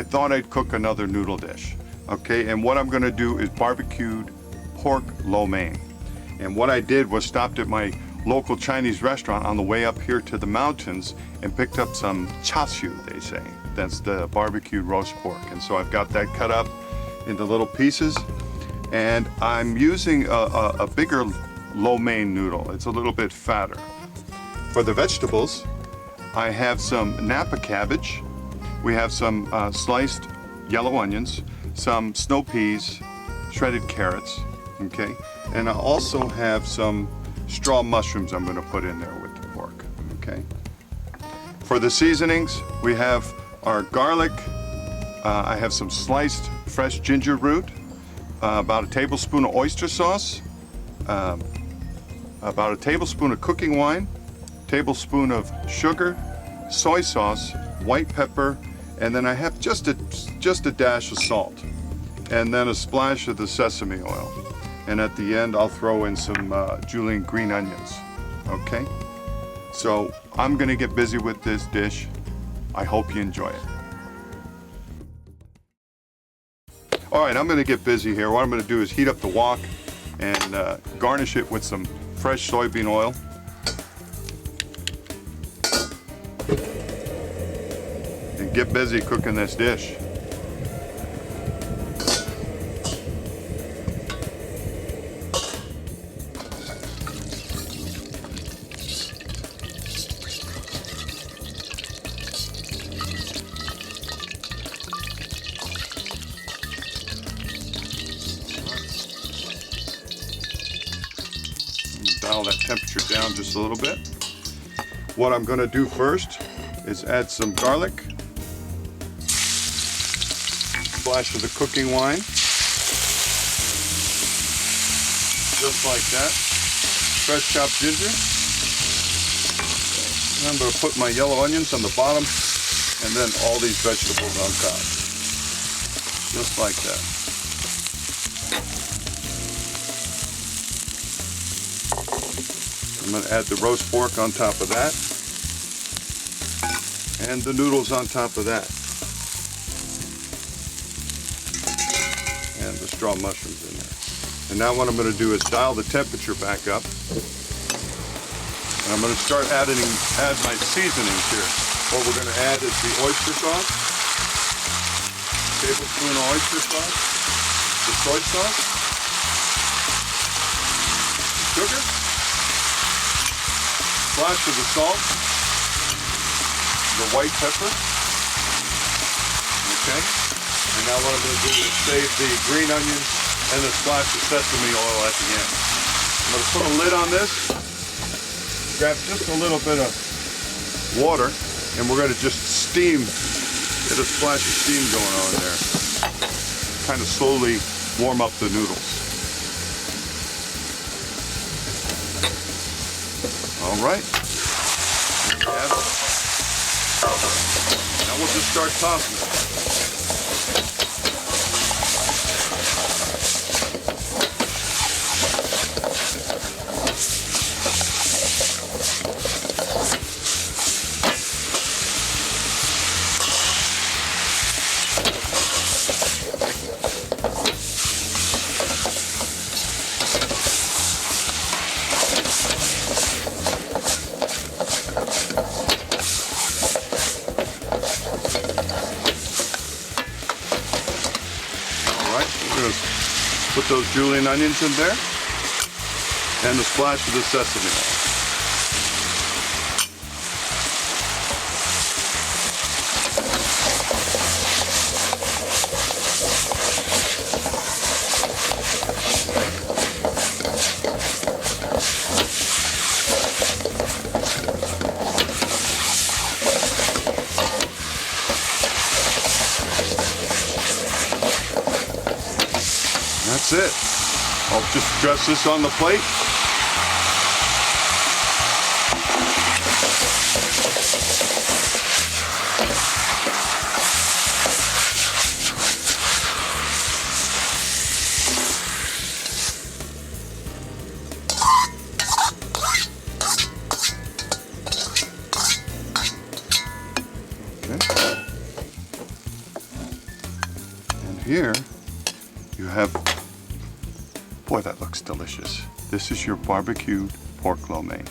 I thought I'd cook another noodle dish. Okay, and what I'm gonna do is barbecued pork lo mein. And what I did was stopped at my local Chinese restaurant on the way up here to the mountains and picked up some char siu, they say. That's the barbecued roast pork. And so I've got that cut up into little pieces. And I'm using a bigger lo mein noodle. It's a little bit fatter. For the vegetables, I have some Napa cabbage. We have some sliced yellow onions, some snow peas, shredded carrots, okay? And I also have some straw mushrooms I'm gonna put in there with the pork, okay? For the seasonings, we have our garlic. I have some sliced fresh ginger root, about a tablespoon of oyster sauce, about a tablespoon of cooking wine, tablespoon of sugar, soy sauce, white pepper, and then I have just a dash of salt, and then a splash of the sesame oil. And at the end, I'll throw in some julienne green onions, okay? So I'm gonna get busy with this dish. I hope you enjoy it. All right, I'm gonna get busy here. What I'm gonna do is heat up the wok and garnish it with some fresh soybean oil. And get busy cooking this dish. Dial that temperature down just a little bit. What I'm going to do first is add some garlic, splash of the cooking wine, just like that, fresh chopped ginger, and I'm going to put my yellow onions on the bottom and then all these vegetables on top, just like that. I'm going to add the roast pork on top of that and the noodles on top of that and the straw mushrooms in there. And now what I'm going to do is dial the temperature back up, and I'm going to start add my seasonings here. What we're going to add is the oyster sauce, tablespoon of oyster sauce, the soy sauce, sugar, splash of the salt, the white pepper, okay? And now what I'm going to do is save the green onions and the splash of sesame oil at the end. I'm going to put a lid on this, grab just a little bit of water, and we're going to just steam, get a splash of steam going on there. Kind of slowly warm up the noodles. All right. Now we'll just start tossing it. Put those julienne onions in there and the splash of the sesame oil. That's it. I'll just dress this on the plate. here you have, boy, that looks delicious. This is your barbecued pork lo mein.